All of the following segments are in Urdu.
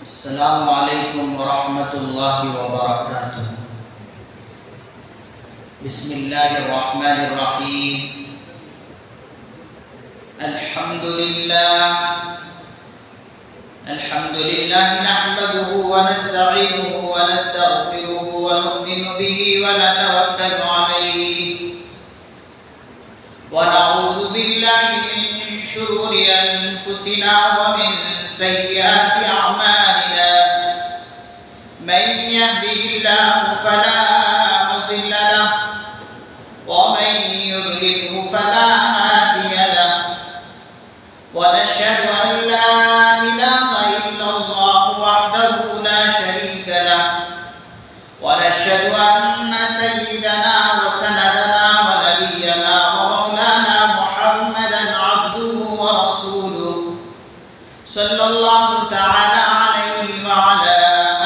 السلام علیکم ورحمۃ اللہ وبرکاتہ۔ بسم اللہ الرحمن الرحیم۔ الحمد للہ نحمده ونستعینه ونستغفره ونؤمن به ونتوکل علیہ ونعوذ باللہ من شرور انفسنا ومن سیئات اعمالنا، من يهده الله فلا مضل له ومن يضلله فلا هادي له، ونشهد أن لا إله إلا الله وحده لا شريك له، ونشهد أن سيدنا وسندنا ونبينا ومولانا محمدا عبده ورسوله صلى الله تعالى عليه وعلى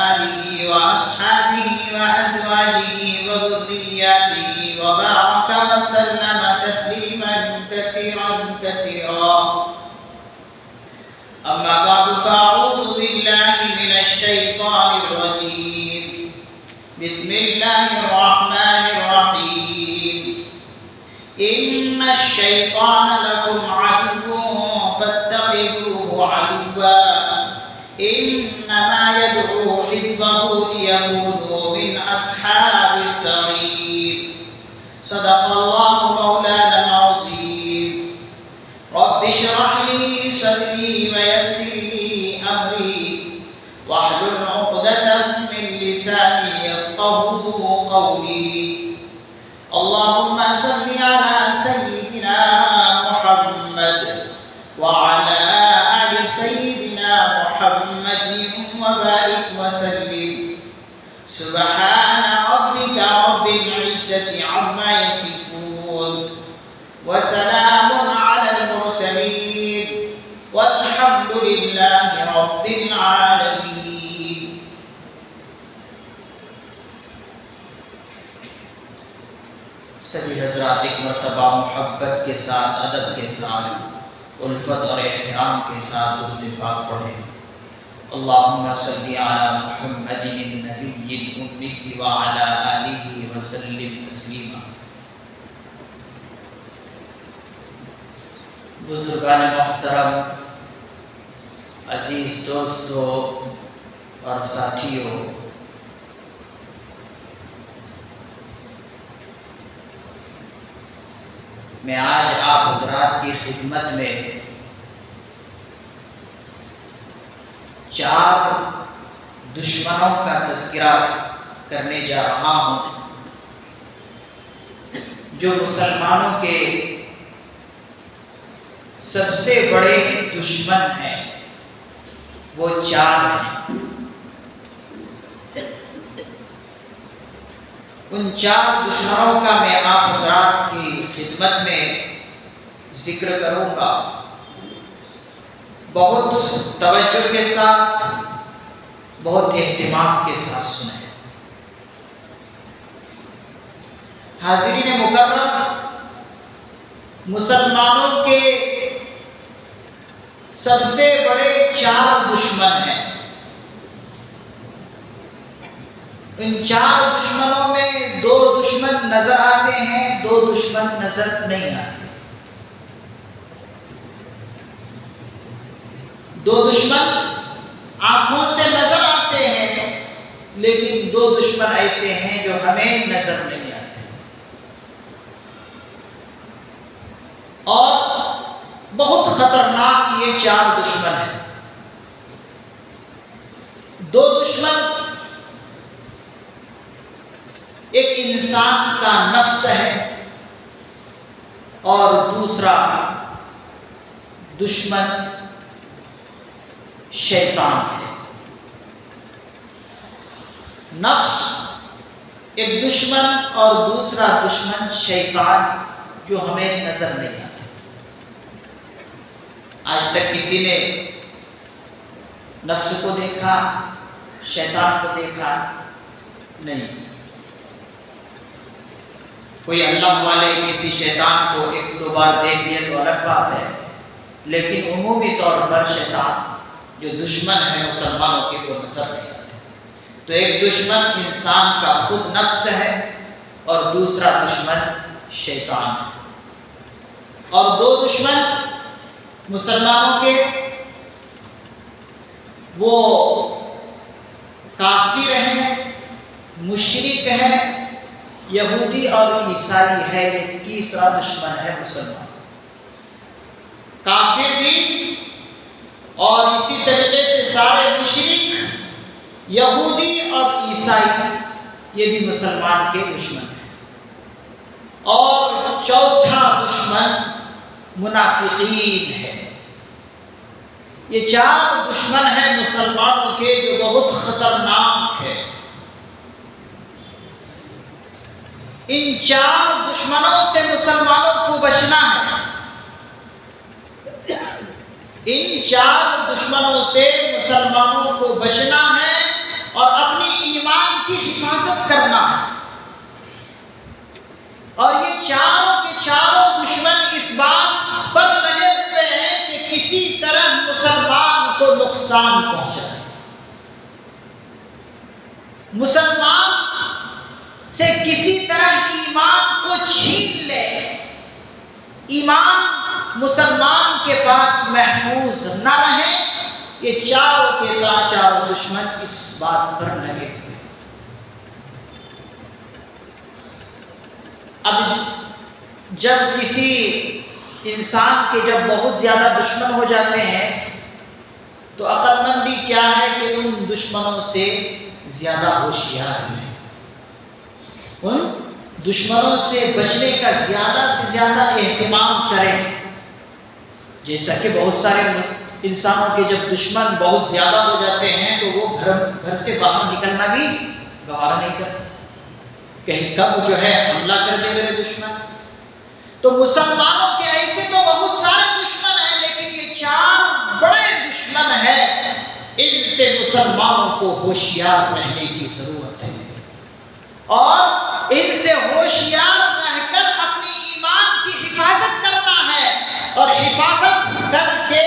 آله وأصحابه وأزواجه وذرياته وبارك وسلم تسليما كثيرا كثيرا. أما بعد فأعوذ بالله من الشيطان الرجيم. بسم الله الرحمن الرحيم. إن الشيطان لكم عدو فاتخذوه عدوا إنما يدعو حزبه ليكونوا من أصحاب السعير. صدق الله مولانا العظيم. رب اشرح لي صدري ويسر لي أمري واحلل عقدة من لساني يفقهوا قولي. اللهم صل على سيدنا محمد وعلى آل سيدنا محمد وبارك وسلم. سبحان ربك رب العزة عما يصفون وسلام على المرسلين والحمد لله رب العالمين. سبھی حضرات ایک مرتبہ محبت کے ساتھ، ادب کے ساتھ، الفت اور احترام کے ساتھ درود پاک پڑھیں. اللہم صلی علی محمد النبی الأمی وعلی آلہ وسلم تسلیما. بزرگان محترم، عزیز دوستو اور ساتھیوں، میں آج آپ حضرات کی خدمت میں 4 دشمنوں کا تذکرہ کرنے جا رہا ہوں جو مسلمانوں کے سب سے بڑے دشمن ہیں. وہ 4 ہیں. ان 4 دشمنوں کا میں آپ حضرات کی خدمت میں ذکر کروں گا. بہت توجہ کے ساتھ، بہت اہتمام کے ساتھ سنیں. حاضرین مکرم، مسلمانوں کے سب سے بڑے 4 دشمن ہیں. ان 4 دشمنوں میں 2 دشمن نظر آتے ہیں، 2 دشمن نظر نہیں آتے. 2 دشمن آنکھوں سے نظر آتے ہیں، لیکن 2 دشمن ایسے ہیں جو ہمیں نظر نہیں آتے. اور بہت خطرناک یہ 4 دشمن ہیں. 2 دشمن، ایک انسان کا نفس ہے اور دوسرا دشمن شیطان ہے. نفس ایک دشمن اور دوسرا دشمن شیطان جو ہمیں نظر نہیں آتا. آج تک کسی نے نفس کو دیکھا، شیطان کو دیکھا نہیں. کوئی اللہ والے کسی شیطان کو 1-2 بار دیکھ لیا تو الگ بات ہے، لیکن عمومی طور پر شیطان جو دشمن ہے مسلمانوں کے وہ نظر نہیں آتے. تو ایک دشمن انسان کا خود نفس ہے اور دوسرا دشمن شیطان ہے. اور دو دشمن مسلمانوں کے وہ کافر ہیں، مشرک ہے، یہودی اور عیسائی ہے. یہ تیسرا دشمن ہے مسلمان. کافر بھی اور اسی طریقے سے سارے مشرک، یہودی اور عیسائی یہ بھی مسلمان کے دشمن ہیں. اور چوتھا دشمن منافقین ہے. یہ چار دشمن ہیں مسلمانوں کے جو بہت خطرناک ہے. ان چار دشمنوں سے مسلمانوں کو بچنا ہے. ان چار دشمنوں سے مسلمانوں کو بچنا ہے اور اپنی ایمان کی حفاظت کرنا ہے. اور یہ چاروں کے چاروں دشمن اس بات پر لگے ہوئے ہیں کہ کسی طرح مسلمان کو نقصان پہنچائے، مسلمان سے کسی طرح ایمان کو چھین لے، ایمان مسلمان کے پاس محفوظ نہ رہے. یہ چاروں کے چاروں دشمن اس بات پر لگے ہوئے. اب جب کسی انسان کے جب بہت زیادہ دشمن ہو جاتے ہیں تو عقل مندی کیا ہے کہ ان دشمنوں سے زیادہ ہوشیار رہیں، ان دشمنوں سے بچنے کا زیادہ سے زیادہ اہتمام کریں. جیسا کہ بہت سارے انسانوں کے جب دشمن بہت زیادہ ہو جاتے ہیں تو وہ گھر سے باہر نکلنا بھی گوارا نہیں کرتے، کہیں کب جو ہے حملہ کر دے میرے دشمن. تو مسلمانوں کے ایسے تو بہت سارے دشمن ہیں، لیکن یہ چار بڑے دشمن ہیں. ان سے مسلمانوں کو ہوشیار رہنے کی ضرورت ہے اور ان سے ہوشیار رہ کر اپنی ایمان کی حفاظت کرنا ہے اور حفاظت کر کے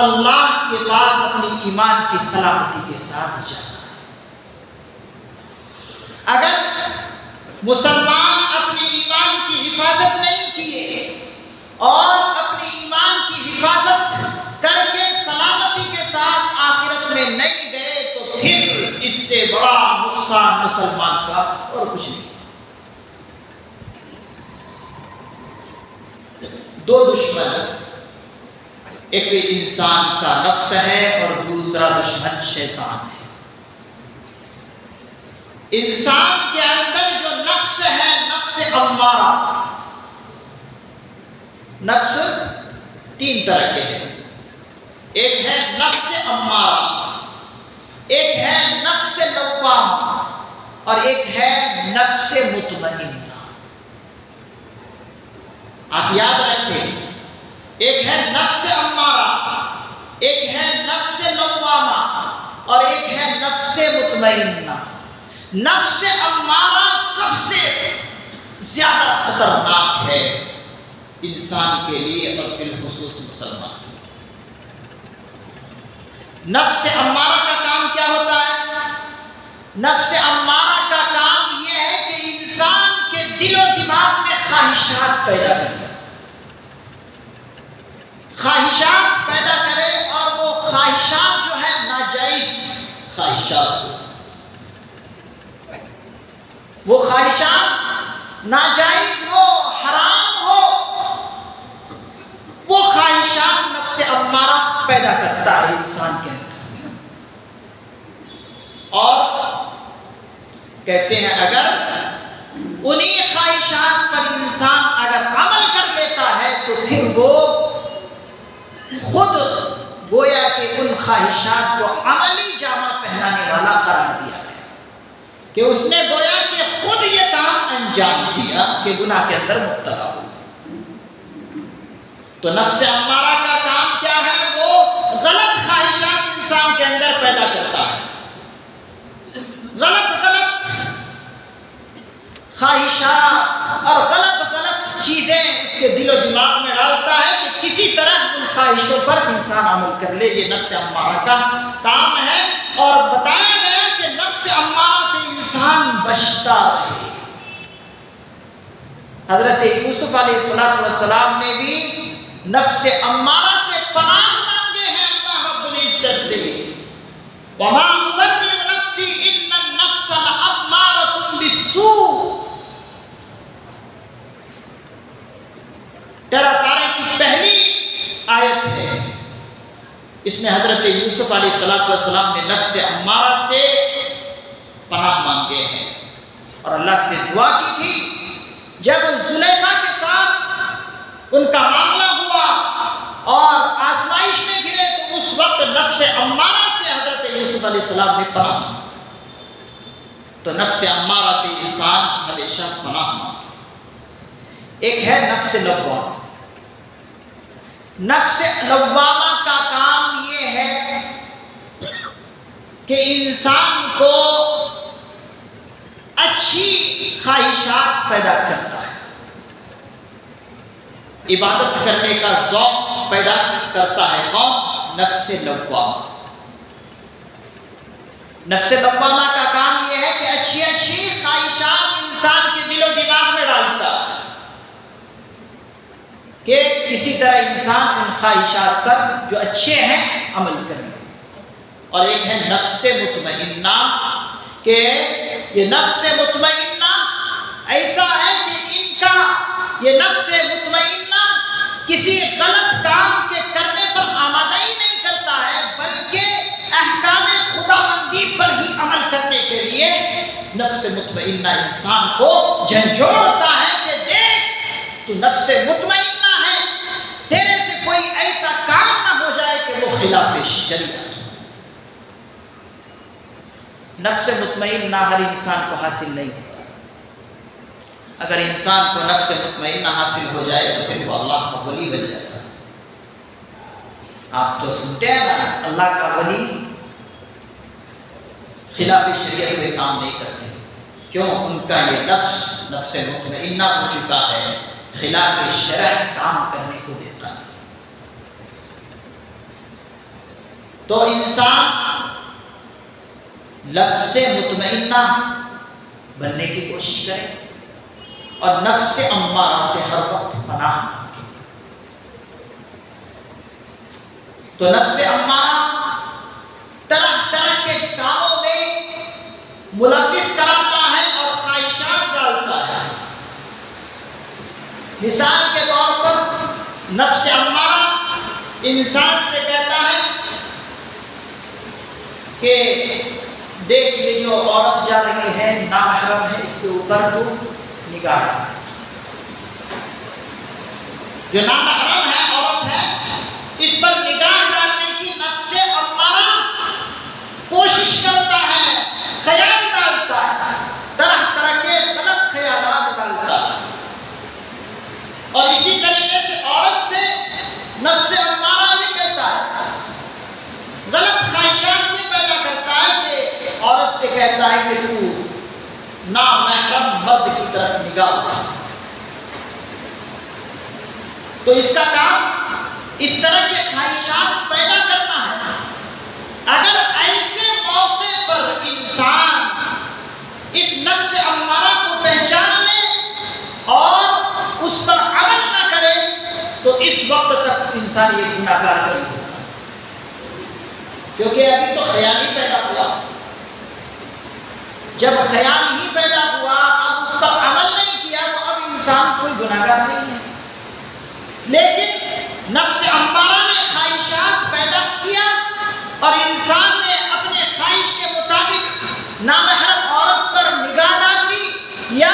اللہ کے پاس اپنی ایمان کی سلامتی کے ساتھ جانا ہے. اگر مسلمان اپنی ایمان کی حفاظت نہیں کیے اور اپنی ایمان کی حفاظت کر کے سلامتی کے ساتھ آخرت میں نہیں گئے تو پھر اس سے بڑا نقصان مسلمان کا اور کچھ نہیں. دو دشمن، ایک انسان کا نفس ہے اور دوسرا دشمن شیطان ہے. انسان کے اندر جو نفس ہے، نفس امارہ، نفس تین طرح کے ہیں. ایک ہے نفس امارہ، ایک ہے نفس لوامہ اور ایک ہے نفس مطمئنہ. آپ یاد رکھیں، ایک ہے نفس امارہ، ایک ہے نفس لوامہ اور ایک ہے نفس مطمئنہ. نفس امارہ سب سے زیادہ خطرناک ہے انسان کے لیے اور بالخصوص مسلمان کے لیے. نفس امارہ کا کام کیا ہوتا ہے؟ نفس امارہ کا کام یہ ہے کہ انسان کے دل و دماغ میں خواہشات پیدا کرے، خواہشات پیدا کرے اور وہ خواہشات جو ہے ناجائز خواہشات ہو. وہ خواہشات ناجائز ہو، حرام ہو، وہ خواہشات نفس امارہ پیدا کرتا ہے انسان کے اندر. اور کہتے ہیں اگر انہی خواہشات پر انسان اگر عمل کر لیتا ہے تو پھر وہ خود گویا کہ ان خواہشات کو عملی جامہ پہنانے والا قرار دیا ہے کہ اس نے گویا کہ خود یہ کام انجام دیا کہ گناہ کے اندر مبتلا ہو. تو نفس امارہ کا کام کیا ہے؟ وہ غلط خواہشات انسان کے اندر پیدا کرتا ہے، غلط خواہشات اور غلط چیزیں اس کے دل و دماغ میں ڈالتا ہے کہ کسی طرح ان خواہشوں پر انسان عمل کر لے. یہ نفس امارہ کا کام ہے. اور بتایا گیا کہ نفس امارہ سے انسان بچتا رہے. حضرت یوسف علیہ السلام نے بھی نفس امارہ سے پناہ مانگے ہیں اللہ رب العزت سے. وما أبرئ نفسي إن النفس لأمارة بالسوء. تیرہ پارے کی پہلی آیت ہے. اس میں حضرت یوسف علیہ السلام نے نفس امارہ سے پناہ مانگے ہیں اور اللہ سے دعا کی تھی. جب زلیخا کے ساتھ ان کا معاملہ ہوا اور آزمائش میں گرے تو اس وقت نفس امارہ سے حضرت یوسف علیہ السلام نے پناہ مانگی. تو نفس امارہ سے انسان ہمیشہ پناہ مانگے. ایک ہے نفس لوامہ. نفس لوامہ کا کام یہ ہے کہ انسان کو اچھی خواہشات پیدا کرتا ہے. عبادت کرنے کا ذوق پیدا کرتا ہے. کون؟ نفس لوامہ. نفس لوامہ کا کام یہ ہے کہ اچھی اچھی خواہشات انسان کے دل و دماغ میں ڈالتا ہے کہ کسی طرح انسان ان خواہشات پر جو اچھے ہیں عمل کر لے. اور ایک ہے نفس مطمئنہ کہ یہ نفس مطمئنہ ایسا ہے کہ ان کا یہ نفس مطمئنہ کسی غلط کام کے کرنے پر آمادہ ہی نہیں کرتا ہے بلکہ احکام خداوندی پر ہی عمل کرنے کے لیے نفس مطمئنہ انسان کو جھنجھوڑتا ہے کہ دیکھ تو نفس مطمئنہ ہے, تیرے سے کوئی ایسا کام نہ ہو جائے کہ وہ خلاف شریعت. نفس مطمئنہ ہر انسان کو حاصل نہیں ہوتا. اگر انسان کو نفس مطمئنہ حاصل ہو جائے تو پھر وہ اللہ کا ولی بن جاتا ہے. آپ تو سنتے ہیں نا, اللہ کا ولی خلاف شریعت میں کام نہیں کرتے. کیوں؟ ان کا یہ نفس مطمئنہ ہو چکا ہے, خلاف شرع کام کرنے کو دیتا ہے. تو انسان نفس مطمئنہ بننے کی کوشش کرے اور نفس امارہ سے ہر وقت پناہ مانگے. تو نفس امارہ طرح طرح کے کاموں میں ملوث کراتا ہے اور خواہشات ڈالتا ہے. مثال کے طور پر نفس امارہ انسان سے کہتا ہے کہ دیکھ یہ جو عورت جا رہی ہے نامحرم ہے, اس کے اوپر تو نگاہ ڈال. جو نامحرم ہے عورت ہے اس پر نگاہ ڈالنے کی نفس امارہ کوشش کرتا ہے, خیال ڈالتا ہے, طرح طرح کے غلط خیالات ڈالتا ہے. اور اسی طریقے سے عورت سے نفس امارہ یہ کہتا ہے, غلط خواہشات یہ پیدا کرتا ہے کہ عورت سے کہتا ہے کہ تو نامحرم مرد کی طرف نگاہ اٹھا. تو اس کا کام اس طرح کے خواہشات پیدا کرنا ہے. اگر ایسے موقع پر انسان اس نفس امارہ کو پہچان لے اور اس پر عمل نہ کرے تو اس وقت تک انسان یہ گناہ گار نہیں ہوتا, کیونکہ ابھی تو خیال ہی پیدا ہوا. جب خیال ہی پیدا ہوا, اب اس پر عمل نہیں کیا تو اب انسان کوئی گناہ گار نہیں ہے. لیکن نفس امارہ نے خواہشات پیدا کیا اور انسان نے اپنے خواہش کے مطابق نامحرم عورت پر نگاہ ڈال دی, یا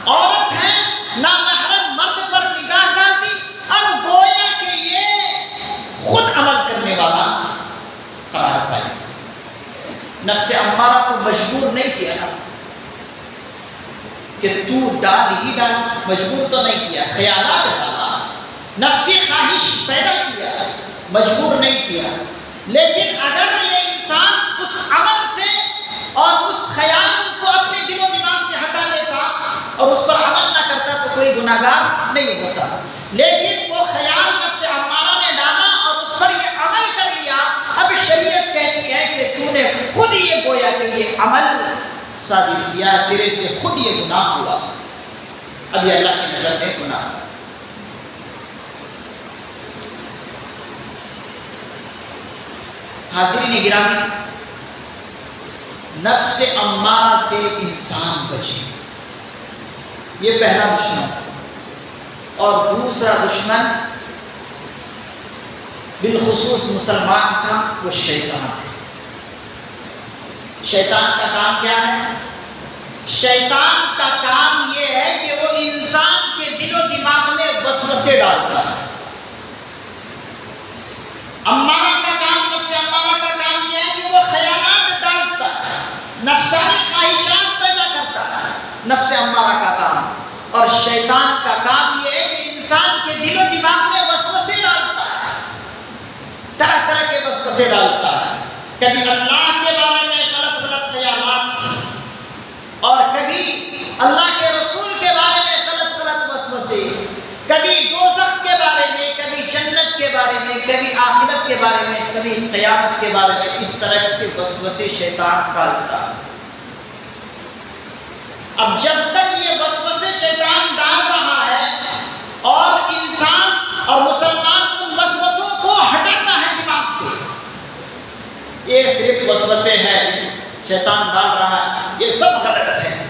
عورت ہے نامحرم مرد پر نگاہ ڈال دی. اب گویا کہ یہ خود عمل کرنے والا قرار پائے. نفس امارہ کو مجبور نہیں کیا نا کہ تو ڈال ہی ڈال, مجبور تو نہیں کیا, خیالات ڈالا, نفسی خواہش پیدا کیا, مجبور نہیں کیا. لیکن اگر یہ انسان اس عمل سے اور اس خیال کو اپنے دل و دماغ سے ہٹا لیتا اور اس پر عمل نہ کرتا تو کوئی گناہگار نہیں ہوتا، لیکن وہ خیال نفس امارہ نے ڈالا اور اس پر یہ عمل کر لیا۔ اب شریعت کہتی ہے کہ تو نے خود یہ گویا کہ یہ عمل صادر کیا، تیرے سے خود یہ گناہ ہوا، اب یہ اللہ کی نظر میں گناہ ہوا۔ حاضرین گرامی، نفس امارہ سے انسان بچے، یہ پہلا دشمن، اور دوسرا دشمن بالخصوص مسلمان کا وہ شیطان ہے۔ شیطان کا کام کیا ہے؟ شیطان کا کام یہ ہے کہ وہ انسان کے دل و دماغ میں وسوسے ڈالتا ہے۔ امارہ کا کام، نفس امارہ کا کام یہ ہے کہ وہ خیالات ڈالتا ہے، نفسانی خواہشات پیدا کرتا ہے، نفس امارہ کا کام۔ اور شیطان کا کام یہ ہے کہ انسان کے دل و دماغ میں وسوسے ڈالتا ہے، طرح طرح کے وسوسے ڈالتا ہے، کبھی اللہ کے بارے میں غلط غلط خیالات، اور کبھی اللہ کے رسول کے بارے میں غلط غلط وسوسے، کبھی دوزخ کے بارے میں، کبھی جنت کے بارے میں، کبھی آخرت کے بارے میں، کبھی قیامت کے بارے میں، اس طرح سے وسوسے شیطان ڈالتا ہے۔ اب جب تک یہ وسوسے شیطان ڈال رہا ہے اور انسان اور مسلمان ان وسوسوں کو ہٹاتا ہے دماغ سے، یہ صرف وسوسے ہیں شیطان ڈال رہا ہے، یہ سب غلط ہے،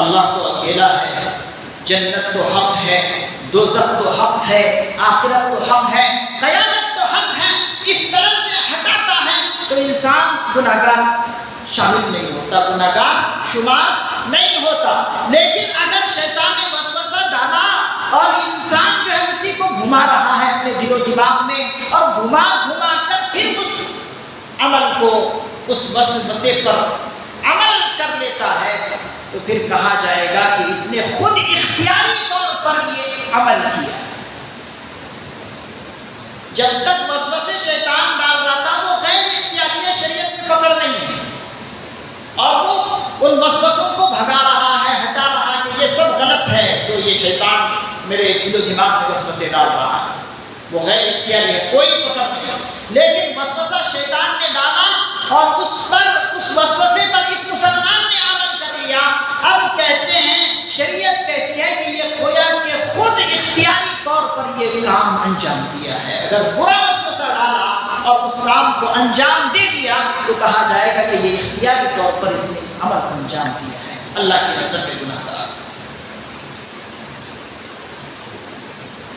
اللہ تو اکیلا ہے، جنت تو حق ہے، دوزخ تو حق ہے، آخرت تو حق ہے، قیامت تو حق ہے، اس طرح سے ہٹاتا ہے تو انسان گناہگار شامل نہیں ہوتا، گناہگار شمار نہیں ہوتا۔ لیکن اگر شیطان نے وسوسہ ڈالا اور انسان جو ہے اسی کو گھما رہا ہے اپنے دل و دماغ میں، اور گھما گھما کر پھر اس عمل کو، اس وسوسے پر عمل کر لیتا ہے، تو پھر کہا جائے گا کہ اس نے خود اختیاری طور پر یہ عمل کیا۔ جب تک وسوسے شیطان ڈال رہا تھا وہ غیر اختیاری ہے، شریعت میں پکڑ نہیں ہے، اور وہ ان وسوسوں کو بھگا رہا ہے، ہٹا رہا ہے کہ یہ سب غلط ہے جو یہ شیطان میرے دل و دماغ میں وسوسے ڈال رہا ہے، وہ غیر اختیاری ہے، کوئی پکڑ نہیں۔ لیکن وسوسہ شیطان نے ڈالا اور اس وسوسے پر اس مسلمان نے عمل کر لیا، اب کہتے ہیں، شریعت کہتی ہے کہ یہ گویا کہ خود اختیاری طور پر یہ کام انجام دیا ہے۔ اگر برا وسوسہ ڈالا اور اس کام کو انجام دے دیا تو کہا جائے گا کہ یہ اختیاری طور پر اس نے اس عمل کو انجام دیا ہے، اللہ کی نظر میں گناہ گار۔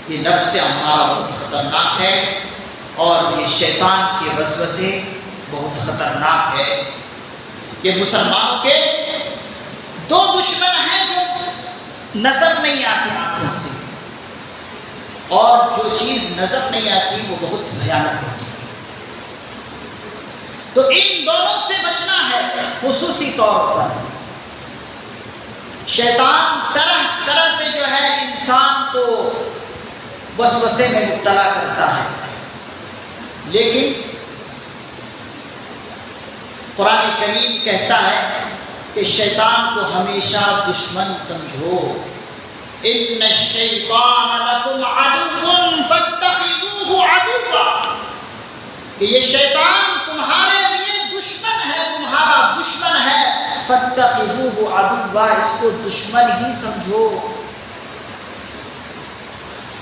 یہ نفس امارہ بہت خطرناک ہے، اور یہ شیطان کے وسوسے بہت خطرناک ہے۔ یہ مسلمانوں کے دو دشمن ہیں جو نظر نہیں آتے آنکھوں سے، اور جو چیز نظر نہیں آتی وہ بہت بھیانک ہوتی ہے۔ تو ان دونوں سے بچنا ہے۔ خصوصی طور پر شیطان طرح طرح سے جو ہے انسان کو وسوسے میں مبتلا کرتا ہے، لیکن قرآن کریم کہتا ہے کہ شیطان کو ہمیشہ دشمن سمجھو، ان الشیطان لکم عدو فاتخذوہ عدوا، کہ یہ شیطان تمہارے لیے دشمن ہے، تمہارا دشمن ہے، فاتخذوہ عدوا، اس کو دشمن ہی سمجھو۔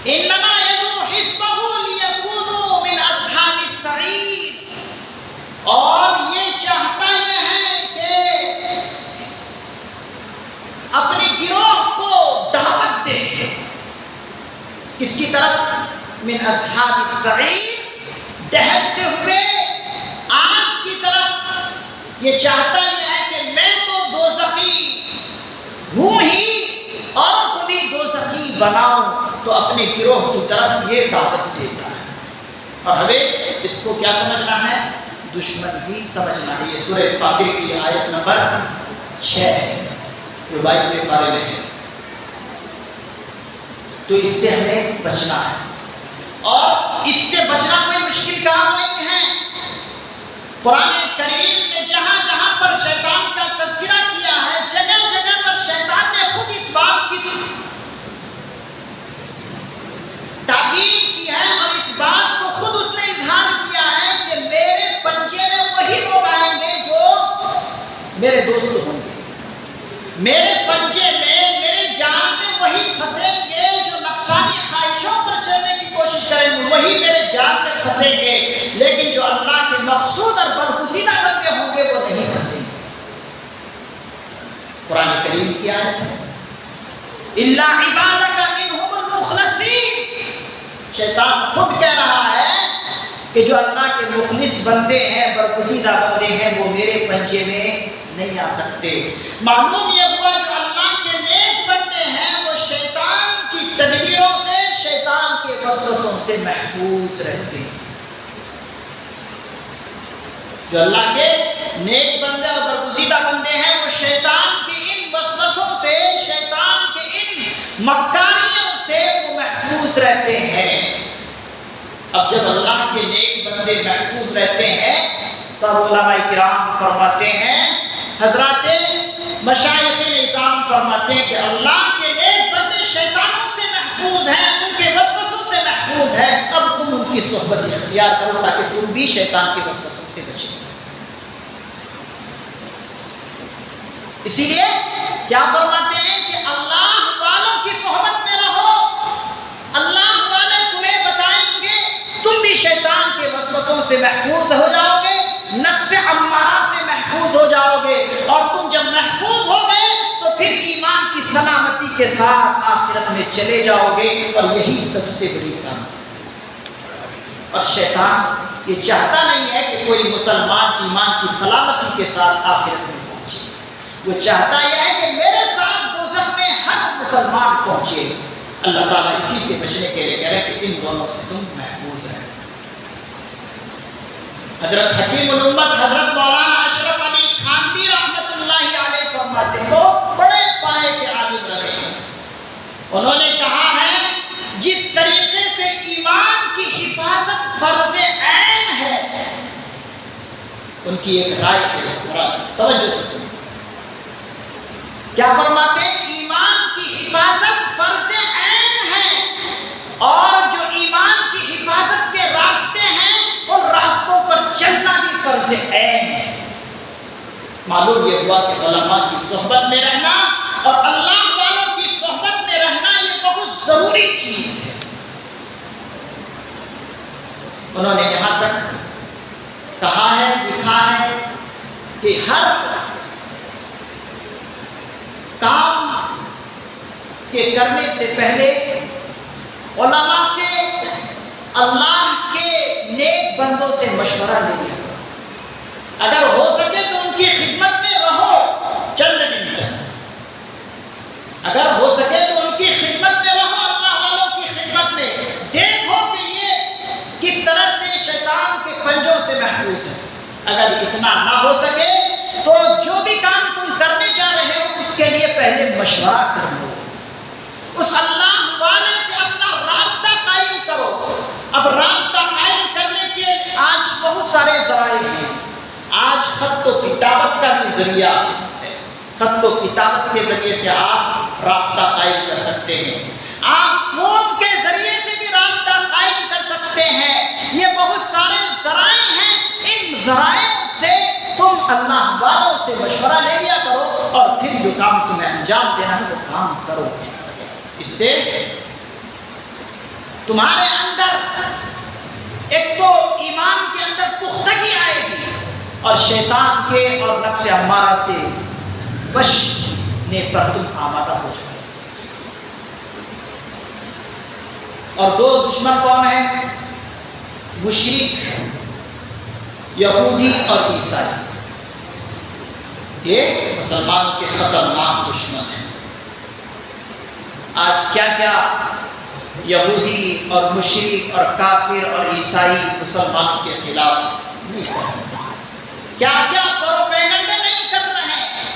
انما یدعو حزبہ لیکونوا من اصحاب السعیر، اور یہ چاہتا یہ ہے کہ اپنے گروہ کو دعوت دے، کس کی طرف؟ من اصحاب السعیر، دہتے ہوئے آگ کی طرف۔ یہ چاہتا یہ ہے کہ میں تو دوزخی ہوں ہی اور کو بھی دوزخی بناؤں، تو اپنے گروہ کی طرف یہ دعوت دیتا ہے، اور ہمیں اس کو کیا سمجھنا ہے؟ دشمن ہی سمجھنا ہے۔ یہ سورہ فاتر کی آیت نمبر 6 ہے، جو 22ویں پارے میں ہے۔ تو اس سے ہمیں بچنا ہے، اور اس سے بچنا کوئی مشکل کام نہیں ہے۔ قرآن کریم نے جہاں جہاں پر شیطان کا تذکرہ کیا ہے، جگہ جگہ پر شیطان نے خود اس بات کی میرے پنجے میں، میرے جال میں وہی پھنسیں گے جو نفسانی خواہشوں پر چلنے کی کوشش کریں گے، وہی میرے جال میں پھنسیں گے، لیکن جو اللہ کے مقصود اور برگزیدہ بندے ہوں گے وہ نہیں پھنسیں گے۔ قرآن کریم کی آیت ہے الا عبادک منہم المخلصین۔ شیطان خود کہہ رہا ہے کہ جو اللہ کے مخلص بندے ہیں، برگزیدہ بندے ہیں، وہ میرے پنجے میں نہیں آ سکتے۔ معلوم یہ ہوا جو اللہ کے نیک بندے ہیں وہ شیطان کی تدبیروں سے، شیطان کے وسوسوں سے محفوظ رہتے ہیں۔ جو اللہ کے نیک بندے اور برگزیدہ بندے ہیں وہ شیطان کی ان وسوسوں سے، شیطان کے ان مکاریوں سے وہ محفوظ رہتے ہیں۔ اب جب اللہ کے نیک بندے محفوظ رہتے ہیں تب علماء کرام فرماتے ہیں، حضرات مشائخ نظام فرماتے ہیں کہ اللہ کے نیک بندے شیطانوں سے محفوظ ہیں، ان کے وسوسوں سے محفوظ ہیں۔ اب تم ان کی صحبت اختیار کرو تاکہ تم بھی شیطان کے وسوسوں سے بچیں۔ اسی لیے کیا فرماتے ہیں کہ اللہ والوں کی صحبت میں رہو، اللہ والے تمہیں بتائیں گے، تم بھی شیطان کے وسوسوں سے محفوظ ہو جاؤ گے، نفس امارہ سے محفوظ ہو جاؤ گے، اور تم جب محفوظ ہو گئے تو پھر ایمان کی سلامتی کے ساتھ آخرت میں چلے جاؤ گے، اور یہی سب سے بڑی کام ہے۔ اور شیطان یہ چاہتا نہیں ہے کہ کوئی مسلمان ایمان کی سلامتی کے ساتھ آخرت میں پہنچے، وہ چاہتا یہ ہے کہ میرے ساتھ دوزخ میں ہر مسلمان پہنچے۔ اللہ تعالیٰ اسی سے بچنے کے لیے کہہ رہے ہیں کہ ان دونوں سے تم محفوظ رہے۔ حضرت حکیم الامت حضرت مولانا اشرف علی تھانوی رحمۃ اللہ علیہ فرماتے ہیں، وہ بڑے پائے کے عالم رہے ہیں۔ انہوں نے کہا ہے جس طریقے سے ایمان کی حفاظت فرض عین ہے، ان کی ایک رائے ہے، اس طرح توجہ سے سنیں۔ کیا فرماتے ہیں؟ ایمان کی حفاظت فرض عین ہے، اور جو ایمان کی حفاظت کے راستے ہیں ان راستوں پر چلنا بھی فرض عین ہے۔ معلوم یہ ہوا کہ علماء کی صحبت میں رہنا اور اللہ والوں کی صحبت میں رہنا یہ بہت ضروری چیز ہے۔ انہوں نے یہاں تک کہا ہے، لکھا ہے کہ ہر کام کے کرنے سے پہلے علماء سے، اللہ کے نیک بندوں سے مشورہ لے لیا کرو۔ اگر ہو سکے تو ان کی خدمت میں رہو چند دن تک، اگر ہو سکے تو ان کی خدمت میں رہو، اللہ والوں کی خدمت میں، دیکھو کہ یہ کس طرح سے شیطان کے پنجوں سے محفوظ ہے۔ اگر اتنا نہ ہو سکے تو جو بھی کام تم کرنے جا رہے ہو اس کے لیے پہلے مشورہ کر لو، اس اللہ والے سے اپنا رابطہ قائم کرو۔ اب رابطہ قائم کرنے کے آج بہت سارے ذرائع ہیں۔ آج خط و کتابت کا بھی ذریعہ ہے، خط و کتابت کے ذریعے سے آپ رابطہ قائم کر سکتے ہیں، آپ فون کے ذریعے سے بھی رابطہ قائم کر سکتے ہیں۔ یہ بہت سارے ذرائع ہیں، ان ذرائع سے تم اللہ والوں سے مشورہ لے لیا کرو، اور پھر جو کام تمہیں انجام دینا ہے وہ کام کرو۔ اس سے تمہارے اندر ایک تو ایمان کے اندر پختگی آئے گی، اور شیطان کے اور نفس امارہ سے بچنے پر تم آمادہ ہو جاؤ۔ اور دو دشمن کون ہیں؟ مشرک، یہودی اور عیسائی، یہ مسلمانوں کے خطرناک دشمن ہیں۔ آج کیا کیا یہودی اور مشرک اور کافر اور عیسائی مسلمانوں کے خلاف نہیں کر رہے، کیا کیا پروپیگنڈے نہیں کر رہے ہیں۔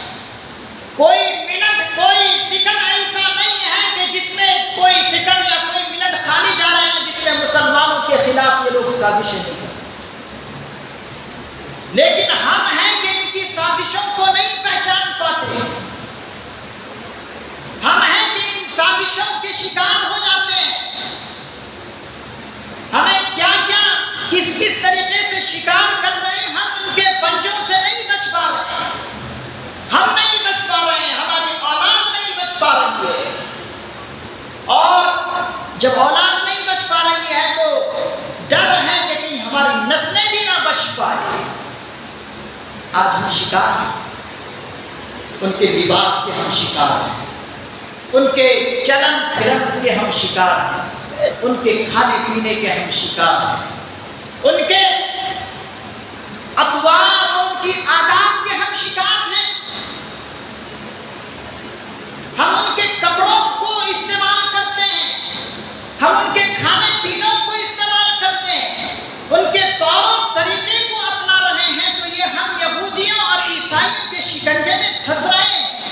کوئی منٹ، کوئی سیکنڈ ایسا نہیں ہے کہ جس میں کوئی سیکنڈ یا کوئی منٹ خالی جا رہے ہیں جس میں مسلمانوں کے خلاف یہ لوگ سازشیں نہیں کرتے۔ لیکن ہم ہیں کہ ان کی سازشوں کو نہیں پہچان پاتے، ہم ہیں کہ ان سازشوں کے شکار ہو جاتے ہیں۔ ہمیں کیا کیا کس طریقے سے شکار کر رہے ہیں، ہم ان کے پنجوں سے نہیں بچ پا رہے ہیں، ہم نہیں بچ پا رہے ہیں۔ ہماری آج ہم شکار ہیں، ان کے لباس کے ہم شکار ہیں، ان کے چلن پھرن کے ہم شکار ہیں، ان کے کھانے پینے کے ہم شکار ہیں، ان کے اطوار اور ان کی عادات کے ہم شکار ہیں۔ ہم ان کے کپڑوں کو استعمال کرتے ہیں، ہم ان کے کھانے پینوں کو استعمال کرتے ہیں، ان کے طور و طریقے کو اپنا رہے ہیں، تو یہ ہم یہودیوں اور عیسائیوں کے شکنجے میں پھنس رہے ہیں۔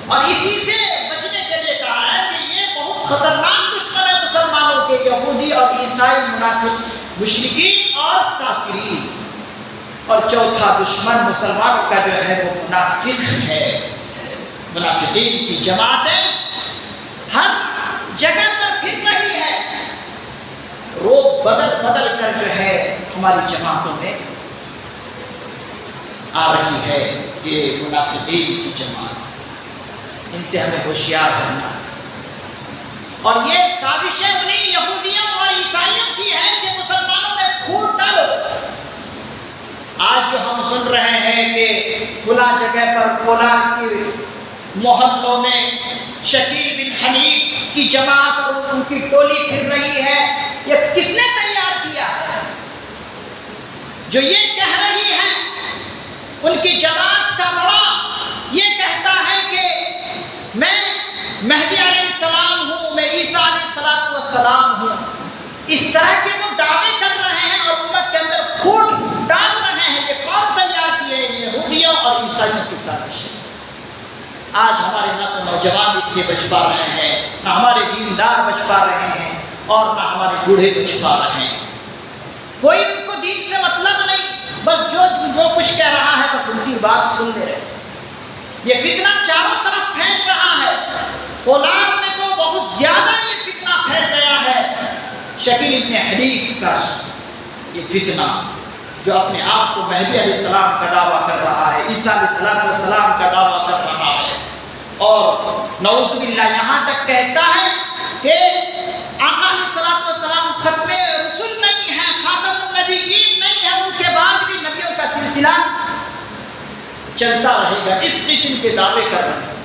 اور اسی سے بچنے کے لیے کہا ہے کہ یہ بہت خطرناک دشمن ہے مسلمانوں کے، یہودی اور عیسائی، منافق، مشرکین اور کافرین۔ اور چوتھا دشمن مسلمانوں کا جو ہے وہ منافق ہے، منافقین کی جماعتیں ہر جگہ پر پھر رہی ہے، روپ بدل بدل کر جو ہے ہماری جماعتوں میں آ رہی ہے یہ منافقین کی جماعت، ان سے ہمیں ہوشیار رہنا۔ اور یہ سازشیں انہیں یہودیوں اور عیسائیوں کی ہیں کہ مسلمانوں میں پھوٹ ڈالو۔ آج جو ہم سن رہے ہیں کہ فلاں جگہ پر پولاد کی محلوں میں شکیل بن حنیف کی جماعت اور ان کی ٹولی پھر رہی ہے، یہ کس نے تیار کیا ہے؟ جو یہ کہہ رہی ہے ان کی جماعت کا بڑا یہ کہتا ہے کہ میں مہدی علیہ السلام ہوں، میں عیسیٰ علیہ السلام ہوں، اس طرح کے وہ دعوے کر رہے ہیں اور امت کے اندر پھوٹ ڈال رہے ہیں۔ یہ کون تیار کیے ہیں؟ یہودیوں اور عیسائیوں کی سازش ہے۔ آج ہمارے نہ تو نوجوان اس سے بچ پا رہے ہیں، نہ ہمارے دیندار بچ پا رہے ہیں، اور نہ ہمارے بوڑھے بچ پا رہے ہیں۔ کوئی ان کو دین سے مطلب نہیں، بس جو کچھ کہہ رہا ہے بس ان کی بات سن لے رہے۔ یہ فتنہ چاروں طرف پھیل رہا ہے، اولاد میں تو بہت زیادہ یہ فتنہ پھیل گیا ہے۔ شکیل ابن حنیف کا یہ فتنہ جو اپنے آپ کو مہدی علیہ السلام کا دعویٰ کر رہا ہے، عیسیٰ علیہ السلام کا دعویٰ کر رہا ہے، اور نعوذ باللہ یہاں تک کہتا ہے کہ آقا علیہ السلام ختم رسول نہیں ہے، خاتم النبیین نہیں ہے، ان کے بعد بھی نبیوں کا سلسلہ چلتا رہے گا، اس قسم کے دعوے کر رہے ہیں۔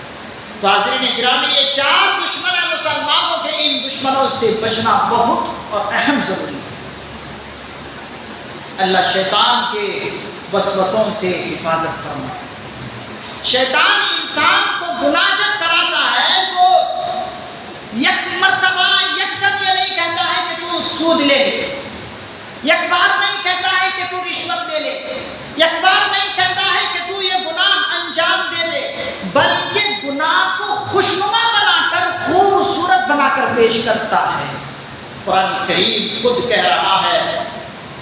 تو حاضرین گرامی، یہ چار دشمن ہیں مسلمانوں کے، ان دشمنوں سے بچنا بہت اور اہم ضروری ہے۔ اللہ شیطان کے وسوسوں سے حفاظت فرمائے۔ شیطان انسان کو گناہ جب کراتا ہے تو یک مرتبہ یک دم یہ نہیں کہتا ہے کہ تو سود لے لے، یک بار نہیں کہتا ہے کہ تو رشوت لے لے، یک بار نہیں کہتا ہے کہ تو یہ گناہ انجام دے دے، بلکہ گناہ کو خوشنما بنا کر، خوبصورت بنا کر پیش کرتا ہے۔ قرآن کریم خود کہہ رہا ہے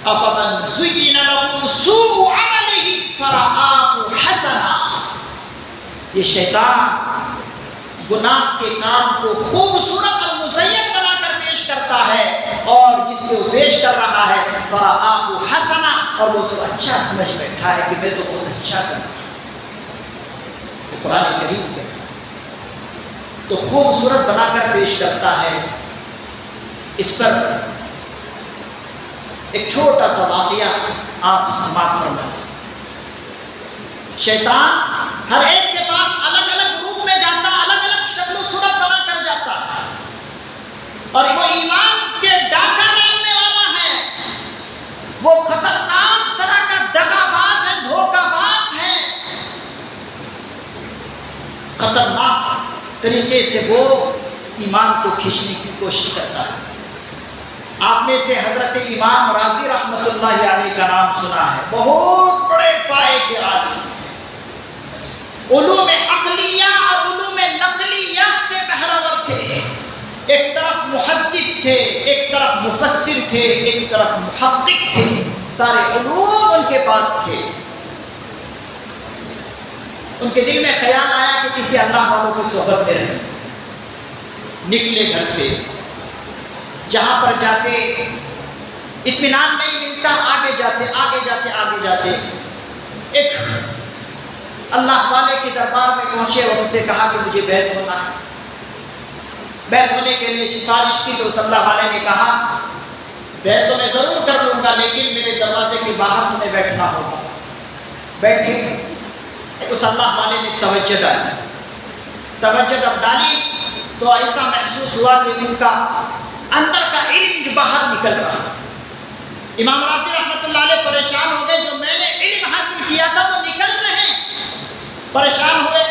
أَفَمَنْ زُيِّنَ لَهُ سُوءُ عَمَلِهِ فَرَآهُ حَسَنًا۔ یہ شیطان گناہ کے کام کو خوبصورت اور مزین بنا کر پیش کرتا ہے، اور جس کو پیش کر رہا ہے فَرَآهُ حَسَنًا، اور وہ اسے اچھا سمجھ بیٹھا ہے کہ میں تو بہت اچھا کر رہا ہوں۔ یہ قرآن کریم ہے، تو خوبصورت بنا کر پیش کرتا ہے۔ اس پر ایک چھوٹا سا واقعہ آپ سماعت فرمائیں۔ شیطان ہر ایک کے پاس الگ الگ روپ میں جاتا، الگ الگ شکل و صورت بنا کر جاتا، اور وہ ایمان کے ڈاکہ ڈالنے والا ہے، وہ خطرناک طرح کا دغا باز ہے، دھوکہ باز ہے، خطرناک طریقے سے وہ ایمان کو کھینچنے کی کوشش کرتا ہے۔ آپ میں سے حضرت امام راضی رحمۃ اللہ علیہ کا نام سنا ہے، بہت بڑے پائے کے عالم، علوم عقلیہ اور علوم نقلیہ سے بہرور تھے۔ ایک طرف محدث تھے، ایک طرف مفسر تھے، ایک طرف محقق تھے، سارے علوم ان کے پاس تھے۔ ان کے دل میں خیال آیا کہ کسی اللہ والوں کی صحبت میں رہیں۔ نکلے گھر سے، جہاں پر جاتے اطمینان نہیں ملتا، آگے جاتے ایک اللہ والے کے دربار میں پہنچے اور ان سے کہا کہ مجھے بیعت ہونا ہے۔ بیعت ہونے کے لیے سفارش کی تو اس اللہ والے نے کہا بیعت تو میں ضرور کر لوں گا، لیکن میرے دروازے کے باہر تمہیں بیٹھنا ہوگا۔ بیٹھے، اس اللہ والے نے توجہ جب ڈالی تو ایسا محسوس ہوا کہ ان کا اندر کا علم جو باہر نکل رہا۔ امام راضی رحمۃ اللہ علیہ پریشان ہو گئے، جو میں نے علم حاصل کیا تھا وہ نکل رہے ہیں، پریشان ہوئے۔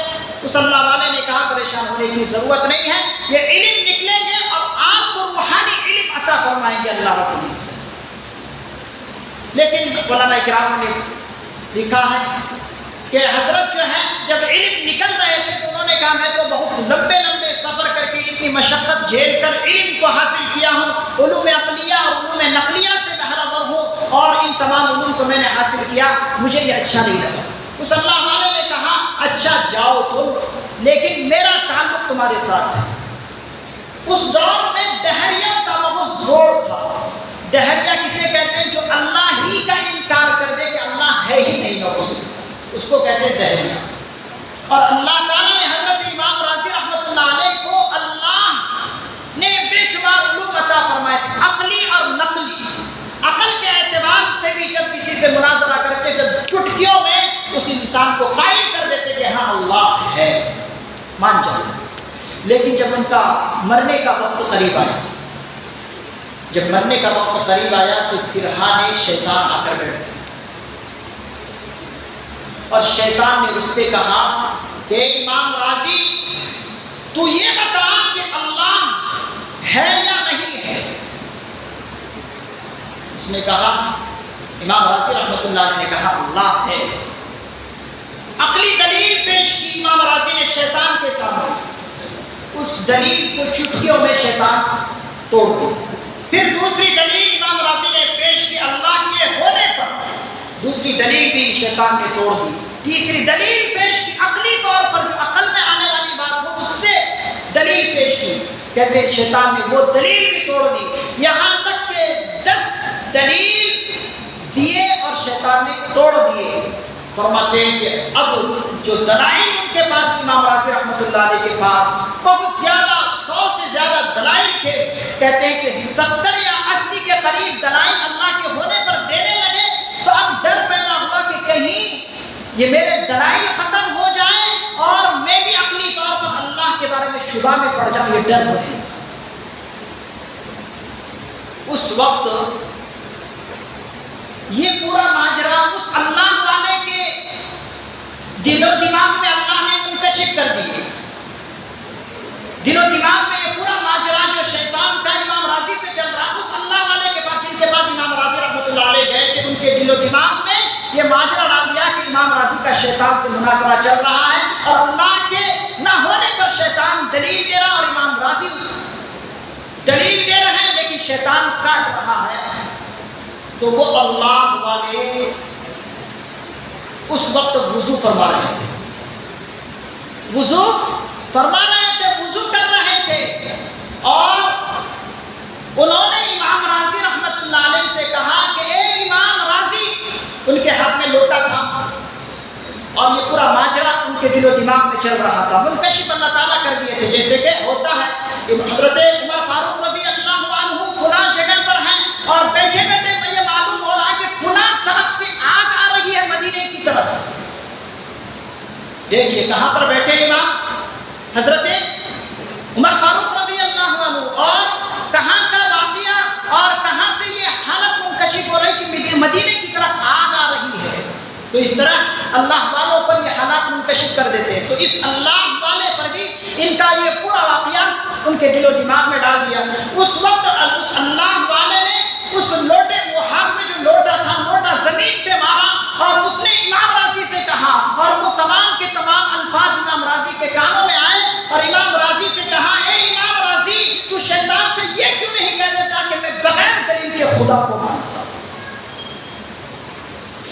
اس اللہ والے نے کہا پریشان ہونے کی ضرورت نہیں ہے، یہ علم نکلیں گے اور آپ کو روحانی علم عطا فرمائیں گے اللہ رب العزت۔ لیکن علماء کرام نے لکھا ہے کہ حضرت جو ہے جب علم نکل رہے تھے تو انہوں نے کہا میں تو بہت لمبے سفر کر کے اتنی مشقت جھیل کر علم کو حاصل کیا ہوں، علوم عقلیہ اور علوم نقلیہ سے بہرہ ہوں، اور ان تمام علوم کو میں نے حاصل کیا، مجھے یہ اچھا نہیں لگا۔ اس اللہ والے نے کہا اچھا جاؤ تم، لیکن میرا تعلق تمہارے ساتھ ہے۔ اس دور میں دہریہ کا بہت زور تھا۔ دہریہ کسے کہتے ہیں؟ جو اللہ ہی کا انکار کر دے کہ اللہ ہے ہی نہیں، اس کو کہتے ہیں دہریہ۔ اور اللہ تعالیٰ نے حضرت امام راضی رحمۃ اللہ علیہ کو اللہ نے بے شمار علوم عطا فرمائے، عقلی اور نقلی۔ عقل کے اعتبار سے بھی جب کسی سے مناظرہ کرتے تو چٹکیوں میں اس انسان کو قائل کر دیتے کہ ہاں اللہ ہے، مان جاتا۔ لیکن جب ان کا مرنے کا وقت قریب آیا، تو سرحانے شیطان آ کر بیٹھ گئے، اور شیطان نے اس سے کہا کہ امام راضی تو یہ بتا کہ اللہ ہے یا نہیں ہے؟ اس نے کہا، امام راضی رحمۃ اللہ علیہ نے کہا اللہ ہے۔ عقلی دلیل پیش کی امام راضی نے شیطان کے سامنے، اس دلیل کو چٹکیوں میں شیطان توڑ دی۔ پھر دوسری دلیل امام راضی نے پیش کی اللہ کے ہونے پر، دوسری دلیل بھی شیطان نے توڑ دی۔ تیسری دلیل پیش کی عقلی طور پر، جو عقل میں آنے والی بات ہو اس سے دلیل پیش کی، کہتے ہیں شیطان نے وہ دلیل بھی توڑ دی، یہاں تک کہ 10 دلیل دیے اور شیطان نے توڑ دیے۔ فرماتے ہیں کہ اب جو دلائل ان کے پاس، امام راضی رحمۃ اللہ علیہ کے پاس بہت زیادہ، 100 سے زیادہ دلائل تھے، کہتے ہیں کہ 70 یا 80 کے قریب دلائل اللہ کے ہونے پر دینے لگے، تو اب ڈر پیدا ہوا کہ کہیں یہ میرے دلائل ختم ہو جائیں اور میں بھی عقلی طور پر اللہ کے بارے میں شبہ میں پڑ جاؤں، یہ ڈر ہونے لگا۔ اس وقت یہ پورا ماجرا اس اللہ والے کے دل و دماغ میں اللہ نے منتشر کر دیے۔ دل و دماغ میں یہ پورا ماجرا جو شیطان کا امام راضی سے چل رہا، اس اللہ والے کے پاس، جن کے پاس امام راضی رحمۃ اللہ علیہ گئے کہ ان کے دل و دماغ میں یہ ماجرا ڈال دیا کہ امام راضی کا شیطان سے مناظرہ چل رہا ہے، اور اللہ کے نہ ہونے پر شیطان دلیل دے رہا، اور امام راضی اس دلیل دے رہے ہیں لیکن شیطان کاٹ رہا ہے۔ تو وہ اللہ والے اس وقت وضو فرما رہے تھے، وضو فرما رہے تھے، وضو کر رہے تھے، اور انہوں نے امام راضی رحمۃ اللہ علیہ سے کہا کہ اے امام راضی، ان کے ہاتھ میں لوٹا تھا، اور یہ پورا ماجرا ان کے دل و دماغ میں چل رہا تھا، منکشف اللہ تعالیٰ کر دیے تھے، جیسے کہ ہوتا ہے حضرت عمر فاروق رضی اللہ عنہ فلاں جگہ پر ہیں، اور بیٹھے بیٹھے یہ معلوم ہو رہا ہے کہ فلاں طرف سے آگ آ رہی ہے مدینے کی طرف۔ دیکھیے کہاں پر بیٹھے امام حضرت عمر فاروق رضی اللہ عنہ، اور کہاں کا واقعہ اور کہاں سے یہ حالت منکشف ہو رہی کہ مدینے کی طرف آگ آ رہی ہے۔ تو اس طرح اللہ والوں پر یہ حالات منکشف کر دیتے ہیں، تو اس اللہ والے پر بھی ان کا یہ پورا واقعہ ان کے دل و دماغ میں ڈال دیا۔ اس وقت اس اللہ والے نے اس لوٹے، وہ ہاتھ میں جو لوٹا تھا، لوٹا زمین پہ مارا، اور اس نے امام راضی سے کہا، اور وہ تمام کے تمام الفاظ امام راضی کے کانوں میں آئے، اور امام راضی سے کہا اے امام راضی، تو شیطان سے یہ کیوں نہیں کہہ دیتا کہ میں بغیر دلیل کے خدا کو مانتا ہوں،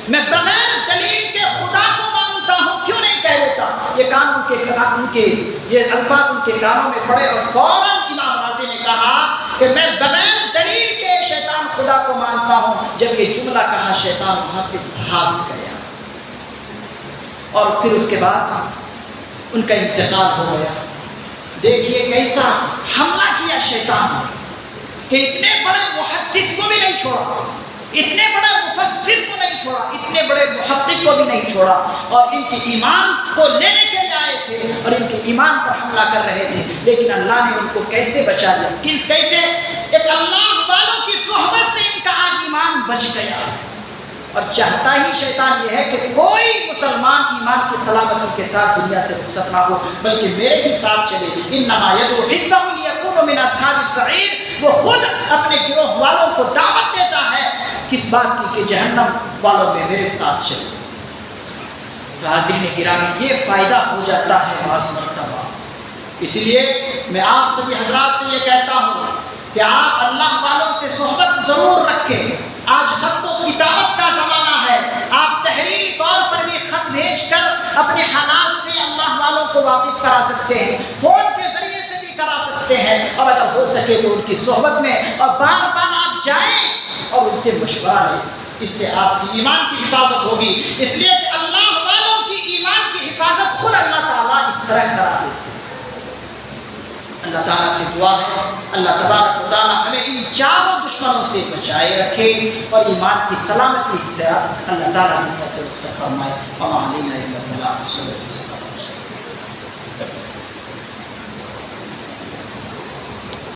میں بغیر دلیل کے خدا کو مانتا ہوں، کیوں نہیں کہہ دیتا؟ یہ کان ان کے یہ الفاظ ان کے کانوں میں پڑے، اور فوراً امام راضی نے کہا کہ میں بغیر دلیل کے شیطان خدا کو مانتا ہوں۔ جب یہ جملہ کہا شیطان وہاں سے بھاگ گیا، اور پھر اس کے بعد ان کا انتقال ہو گیا۔ دیکھیے کیسا حملہ کیا شیطان نے، کہ اتنے بڑے محدث کو بھی نہیں چھوڑا، اتنے بڑے مفسر کو نہیں چھوڑا، اتنے بڑے محقق کو بھی نہیں چھوڑا، اور ان کے ایمان کو لینے کے لیے آئے تھے اور ان کے ایمان پر حملہ کر رہے تھے، لیکن اللہ نے ان کو کیسے بچا لیا؟ کیسے؟ ایک اللہ والوں کی صحبت سے ان کا آج ایمان بچ گیا۔ اور چاہتا ہی شیطان یہ ہے کہ کوئی مسلمان ایمان کی سلامتی کے ساتھ دنیا سے رخصت نہ ہو، بلکہ میرے ہی ساتھ چلے۔ انما یدعو حزبہ لیکونوا من اصحاب السعیر، وہ خود اپنے گروہ والوں کو دعوت دیتا ہے کس بات کی؟ کہ جہنم والوں میں میرے ساتھ چلے۔ حاضرین گرامی، یہ فائدہ ہو جاتا ہے بعض مرتبہ۔ اس لیے میں آپ سبھی حضرات سے یہ کہتا ہوں کہ آپ اللہ والوں سے صحبت ضرور رکھیں۔ آج خط و کتابت کا زمانہ ہے، آپ تحریری طور پر بھی خط بھیج کر اپنے حالات سے اللہ والوں کو واقف کرا سکتے ہیں، فون کے ذریعے سے بھی کرا سکتے ہیں، اور اگر ہو سکے تو ان کی صحبت میں اور بار بار آپ جائیں اور ان سے مشورہ لیں۔ اس سے آپ کی ایمان کی حفاظت ہوگی، اس لیے کہ اللہ والوں کی ایمان کی حفاظت خود اللہ تعالیٰ اس طرح کرا دیتے ہیں۔ اللہ تعالیٰ سے دعا ہے اللہ تبارک و تعالیٰ ہمیں ان چاروں دشمنوں سے بچائے رکھے اور ایمان کی سلامتی سے اللہ تعالیٰ دنیا سے رخصت فرمائے۔ وما علینا الا البلاغ۔